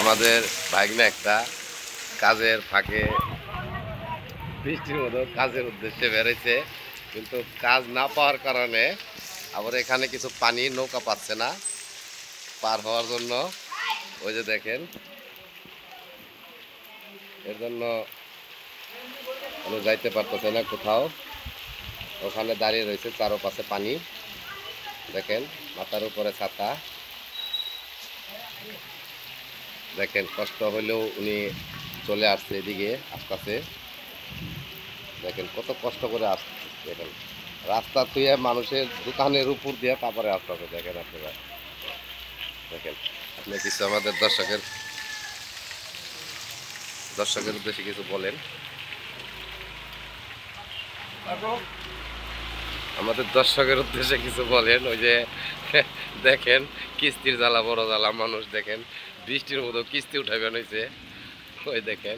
আমাদের ভাগ্নে একটা কাজের ফাঁকে বৃষ্টির মতো কাজের উদ্দেশ্যে বেরোইছে, কিন্তু কাজ না পাওয়ার কারণে আবার এখানে কিছু পানি নৌকা পাচ্ছে না পার হওয়ার জন্য। ওই যে দেখেন, এর জন্য উনি যাইতে পারতেছে না কোথাও। ওখানে দাঁড়িয়ে রয়েছে, চারপাশে পানি। দেখেন মাথার উপরে ছাতা। দেখেন কষ্ট হলেও উনি চলে আসছে এদিকে আসতেছে। দেখেন কত কষ্ট করে আসছে। দেখেন রাস্তা থুয়ে মানুষের দোকানের উপর দিয়ে তারপরে আসতেছে। দেখেন আপনারা, দেখেন আপনি কিছু আমাদের দর্শকের উদ্দেশ্যে কিছু বলেন। আমাদের দর্শকের উদ্দেশ্যে কিছু বলেন। ওই যে দেখেন কিস্তির জ্বালা বড় জ্বালা, মানুষ দেখেন বৃষ্টির মতো কিস্তি উঠাবেন হয়েছে। ওই দেখেন।